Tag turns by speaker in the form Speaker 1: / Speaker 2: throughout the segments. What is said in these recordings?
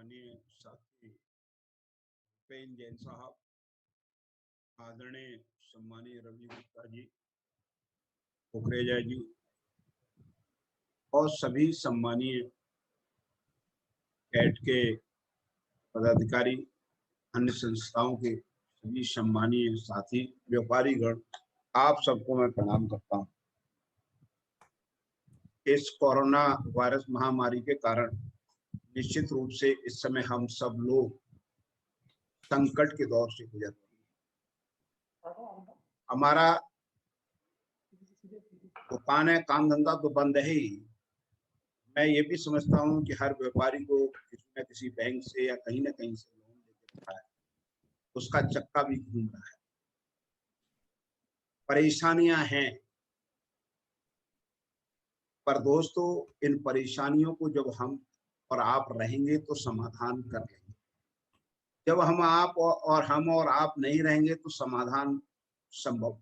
Speaker 1: माननीय साथी उपेन्द्र जैन साहब, आदरणीय सम्मानीय रवि गुप्ता जी, कुकरेजा जी और सभी सम्मानीय कैट के पदाधिकारी, अन्य संस्थाओं के सभी सम्मानीय साथी व्यापारी गण, आप सबको मैं प्रणाम करता हूं। इस कोरोना वायरस महामारी के कारण निश्चित रूप से इस समय हम सब लोग संकट के दौर से गुजर रहे हैं। हमारा दुकान है, काम धंधा तो बंद है ही। मैं ये भी समझता हूँ कि हर व्यापारी को किसी न किसी बैंक से या कहीं ना कहीं से लोन लेके रखा है, उसका चक्का भी घूम रहा है। परेशानियां हैं, पर दोस्तों इन परेशानियों को जब हम और आप रहेंगे तो समाधान कर लेंगे। जब हम आप नहीं रहेंगे तो समाधान संभव।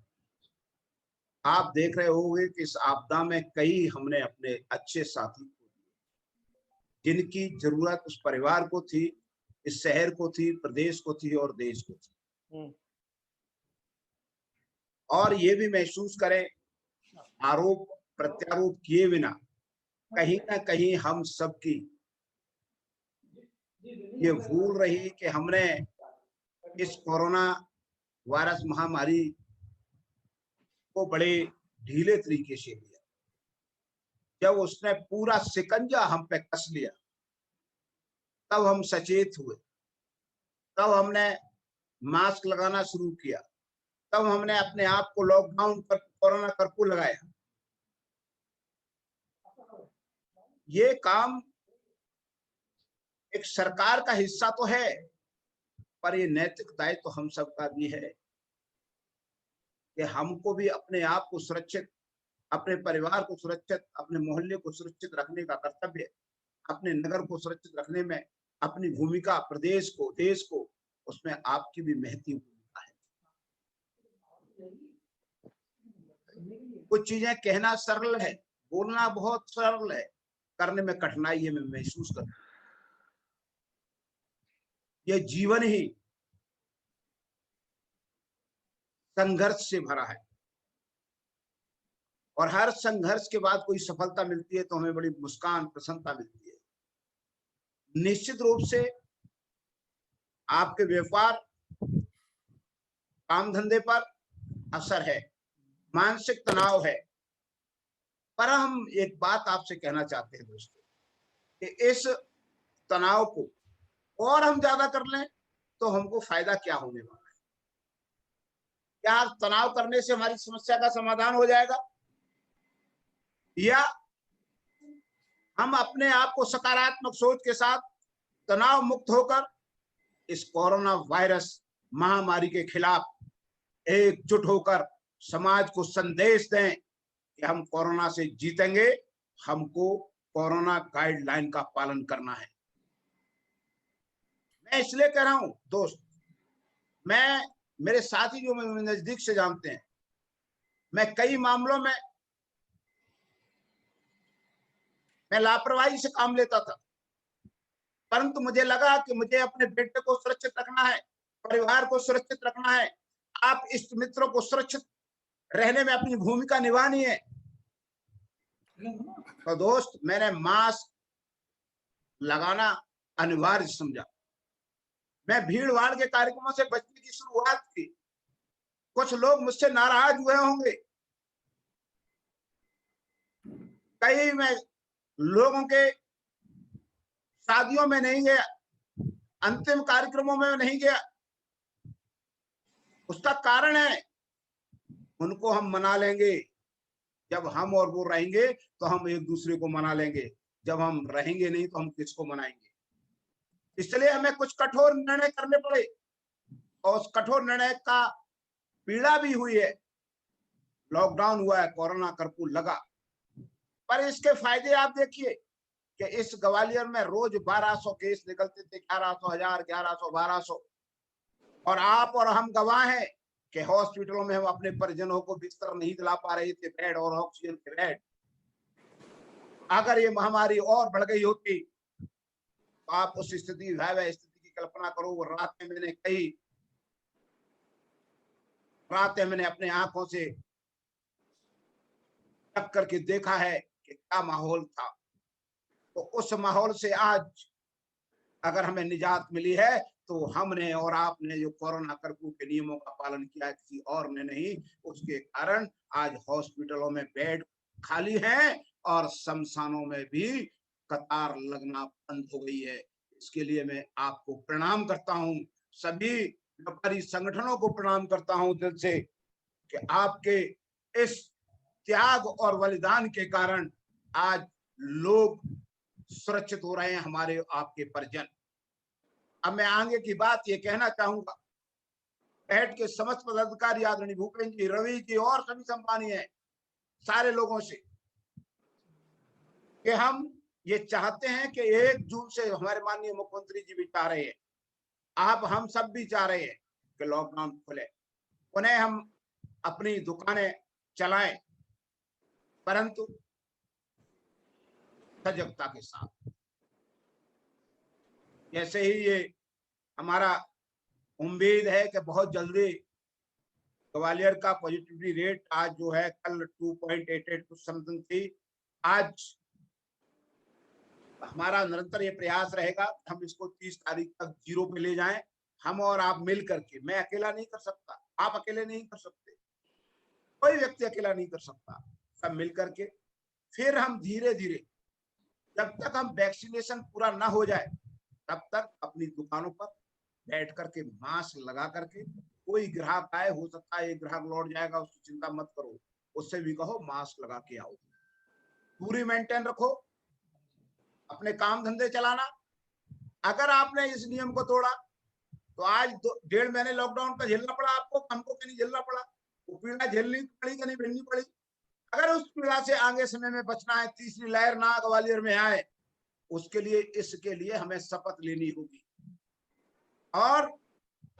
Speaker 1: आप देख रहे होंगे कि इस आपदा में कई हमने अपने अच्छे साथी को दिए, जिनकी जरूरत उस परिवार को थी, इस शहर को थी, प्रदेश को थी और देश को थी। और ये भी महसूस करें, आरोप प्रत्यारोप किए बिना कहीं ना कहीं हम सबकी ये भूल रही कि हमने इस कोरोना वायरस महामारी को बड़े ढीले तरीके से लिया। जब उसने पूरा शिकंजा हम पे कस लिया, तब हम सचेत हुए, तब हमने मास्क लगाना शुरू किया, तब हमने अपने आप को लॉकडाउन पर कोरोना कर्फ्यू लगाया। ये काम एक सरकार का हिस्सा तो है, पर ये नैतिक दायित्व तो हम सबका भी है कि हमको भी अपने आप को सुरक्षित, अपने परिवार को सुरक्षित, अपने मोहल्ले को सुरक्षित रखने का कर्तव्य, अपने नगर को सुरक्षित रखने में अपनी भूमिका, प्रदेश को, देश को, उसमें आपकी भी महती भूमिका है। कुछ चीजें कहना सरल है, बोलना बहुत सरल है, करने में कठिनाई है, मैं महसूस करता हूं। यह जीवन ही संघर्ष से भरा है और हर संघर्ष के बाद कोई सफलता मिलती है तो हमें बड़ी मुस्कान, प्रसन्नता मिलती है। निश्चित रूप से आपके व्यापार, काम धंधे पर असर है, मानसिक तनाव है, पर हम एक बात आपसे कहना चाहते हैं दोस्तों कि इस तनाव को और हम ज्यादा कर लें तो हमको फायदा क्या होने वाला है? क्या तनाव करने से हमारी समस्या का समाधान हो जाएगा, या हम अपने आप को सकारात्मक सोच के साथ तनाव मुक्त होकर इस कोरोना वायरस महामारी के खिलाफ एकजुट होकर समाज को संदेश दें कि हम कोरोना से जीतेंगे, हमको कोरोना गाइडलाइन का पालन करना है। मैं इसलिए कह रहा हूं दोस्त, मेरे साथी जो मुझे नजदीक से जानते हैं, मैं कई मामलों में मैं लापरवाही से काम लेता था, परंतु मुझे लगा कि मुझे अपने बेटे को सुरक्षित रखना है, परिवार को सुरक्षित रखना है, आप इष्ट मित्रों को सुरक्षित रहने में अपनी भूमिका निभानी है। तो दोस्त, मैंने मास्क लगाना अनिवार्य समझा। मैं भीड़ भाड़ के कार्यक्रमों से बचने की शुरुआत की। कुछ लोग मुझसे नाराज हुए होंगे, कई मैं लोगों के शादियों में नहीं गया, अंतिम कार्यक्रमों में नहीं गया। उसका कारण है, उनको हम मना लेंगे। जब हम और वो रहेंगे तो हम एक दूसरे को मना लेंगे, जब हम रहेंगे नहीं तो हम किसको मनाएंगे? इसलिए हमें कुछ कठोर निर्णय करने पड़े और उस कठोर निर्णय का पीड़ा भी हुई है। लॉकडाउन हुआ है, कोरोना कर्फ्यू लगा, पर इसके फायदे आप देखिए कि इस ग्वालियर में रोज 1200 केस निकलते थे, 1100, 1000, 1100, 1200, और आप और हम गवाह हैं कि हॉस्पिटलों में हम अपने परिजनों को बिस्तर नहीं दिला पा रहे थे, बेड और ऑक्सीजन के बेड। अगर ये महामारी और बढ़ गई होती तो आप उस स्थिति, भयावह स्थिति की कल्पना करो। वो रातें मैंने अपने आंखों से तक करके देखा है कि क्या माहौल था। तो उस माहौल से आज अगर हमें निजात मिली है तो हमने और आपने जो कोरोना कर्फ्यू के नियमों का पालन किया, किसी और ने नहीं। उसके कारण आज हॉस्पिटलों में बेड खाली हैं और शमशानों में भी कतार लगना बंद हो गई है। इसके लिए मैं आपको प्रणाम करता हूं, सभी व्यापारी संगठनों को प्रणाम करता हूं दिल से, कि आपके इस त्याग और बलिदान के कारण आज लोग सुरक्षित हो रहे हैं, हमारे आपके परिजन। अब मैं आगे की बात ये कहना चाहूंगा, पैट के समस्त पदाधिकारी आदरणीय भूपेंद्र जी, रवि जी और सभी सम्मानीय सारे लोगों से कि हम ये चाहते हैं कि 1 जून से हमारे माननीय मुख्यमंत्री जी भी चाह रहे हैं, आप हम सब भी चाह रहे हैं कि लॉकडाउन खुले, उन्हें हम अपनी दुकानें चलाएं, परंतु सजगता के साथ। जैसे ही ये हमारा उम्मीद है कि बहुत जल्दी ग्वालियर का पॉजिटिविटी रेट आज जो है, कल 2.88 कुछ समथिंग थी, आज हमारा निरंतर ये प्रयास रहेगा हम इसको 30 तारीख तक 0 पे ले जाएं, हम और आप मिल करके। मैं अकेला नहीं कर सकता, आप अकेले नहीं कर सकते, कोई व्यक्ति अकेला नहीं कर सकता, सब मिल करके फिर हम धीरे धीरे, जब तक हम वैक्सीनेशन पूरा ना हो जाए तब तक अपनी दुकानों पर बैठ करके मास्क लगा करके, कोई ग्राहक आए, हो सकता है एक ग्राहक लौट जाएगा, उसकी चिंता मत करो, उससे भी कहो मास्क लगा के आओ, दूरी मेंटेन रखो, अपने काम धंधे चलाना। अगर आपने इस नियम को तोड़ा तो आज 1.5 महीने लॉकडाउन का झेलना पड़ा आपको, हमको नहीं झेलना पड़ा, वो पीड़ा झेलनी पड़ी कि नहीं झेलनी पड़ी। अगर उस पीड़ा से आगे समय में बचना है, तीसरी लहर ना ग्वालियर में आए, उसके लिए, इसके लिए हमें शपथ लेनी होगी और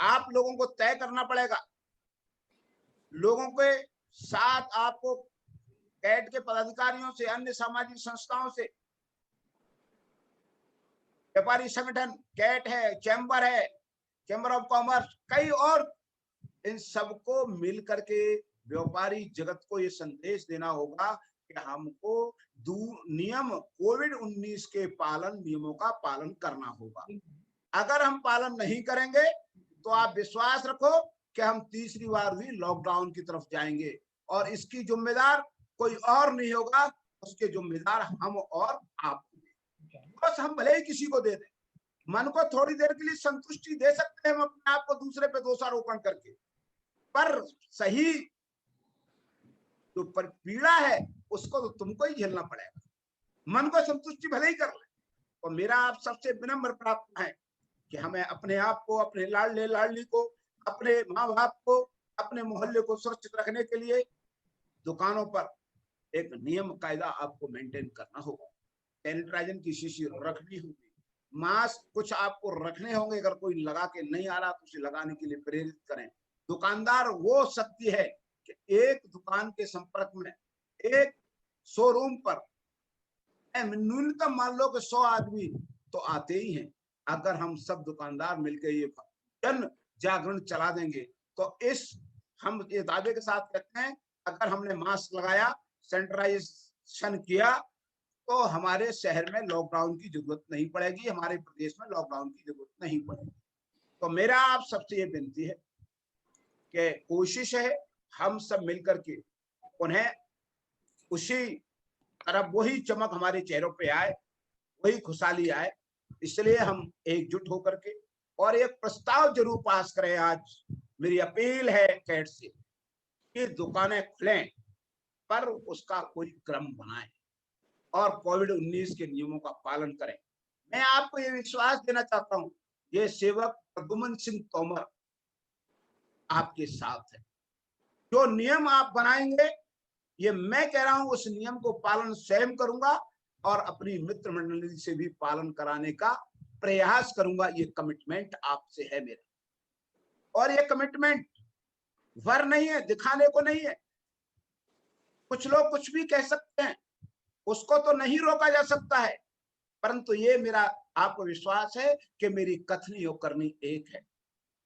Speaker 1: आप लोगों को तय करना पड़ेगा। लोगों के साथ आपको कैट के पदाधिकारियों से, अन्य सामाजिक संस्थाओं से, व्यापारी संगठन कैट है, चैम्बर है, चैम्बर ऑफ कॉमर्स, कई और, इन सबको मिल करके व्यापारी जगत को ये संदेश देना होगा कि हमको नियम कोविड-19 के नियमों का पालन करना होगा। अगर हम पालन नहीं करेंगे तो आप विश्वास रखो कि हम तीसरी बार भी लॉकडाउन की तरफ जाएंगे और इसकी जिम्मेदार कोई और नहीं होगा, उसके जिम्मेदार हम और आप। बस हम भले ही किसी को दे दें, मन को थोड़ी देर के लिए संतुष्टि दे सकते हैं हम अपने आप को दूसरे पे दोषारोपण करके, पर सही जो पीड़ा है उसको तो तुमको ही झेलना पड़ेगा। मन को संतुष्टि भले ही कर ले। और मेरा आप सबसे विनम्र प्रार्थना है कि हमें अपने आप को, अपने लाडले लाडली को, अपने माँ बाप को, अपने मोहल्ले को सुरक्षित रखने के लिए दुकानों पर एक नियम कायदा आपको मेंटेन करना होगा। सैनिटाइजर की शीशी रखनी होगी, मास्क कुछ आपको रखने होंगे, अगर कोई लगा के नहीं आ रहा तो उसे लगाने के लिए प्रेरित करें। दुकानदार वो शक्ति है कि एक दुकान के संपर्क में, एक शोरूम पर न्यूनतम मान लो कि 100 आदमी तो आते ही हैं। अगर हम सब दुकानदार मिलकर ये जन जागरण चला देंगे तो हम ये दावे के साथ कहते हैं, अगर हमने मास्क लगाया, सैनिटाइजेशन किया, तो हमारे शहर में लॉकडाउन की जरूरत नहीं पड़ेगी, हमारे प्रदेश में लॉकडाउन की जरूरत नहीं पड़ेगी। तो मेरा आप सबसे ये विनती है कि कोशिश है हम सब मिलकर के उन्हें उसी तरफ वही चमक हमारे चेहरों पे आए, वही खुशहाली आए, इसलिए हम एकजुट होकर के और एक प्रस्ताव जरूर पास करें। आज मेरी अपील है कैट से कि दुकानें खुलें, पर उसका कोई क्रम बनाएं और कोविड-19 के नियमों का पालन करें। मैं आपको ये विश्वास देना चाहता हूं, ये सेवक प्रद्युम्न सिंह तोमर आपके साथ है। जो नियम आप बनाएंगे, ये मैं कह रहा हूं, उस नियम को पालन स्वयं करूंगा और अपनी मित्र मंडली से भी पालन कराने का प्रयास करूंगा। ये कमिटमेंट आपसे है मेरा, और ये कमिटमेंट वर नहीं है, दिखाने को नहीं है। कुछ लोग कुछ भी कह सकते हैं, उसको तो नहीं रोका जा सकता है, परंतु ये मेरा आपको विश्वास है कि मेरी कथनी और करनी एक है।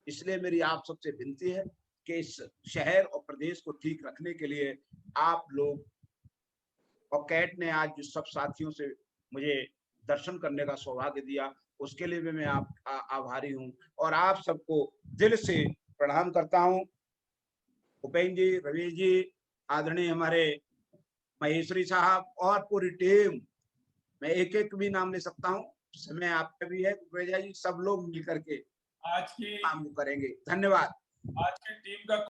Speaker 1: इसलिए मेरी आप सबसे विनती है कि इस शहर और प्रदेश को ठीक रखने के लिए आप लोग, और कैट ने आज जो सब साथियों से मुझे दर्शन करने का सौभाग्य दिया, उसके लिए भी मैं आभारी हूँ और आप सबको दिल से प्रणाम करता हूँ। उपेंद्र जी, रवि जी, आदरणीय हमारे महेश्वरी साहब और पूरी टीम, मैं एक एक भी नाम ले सकता हूँ, समय आपका भी है कुकरेजा जी, सब लोग मिलकर के
Speaker 2: आज की
Speaker 1: काम करेंगे। धन्यवाद।
Speaker 2: आज की टीम का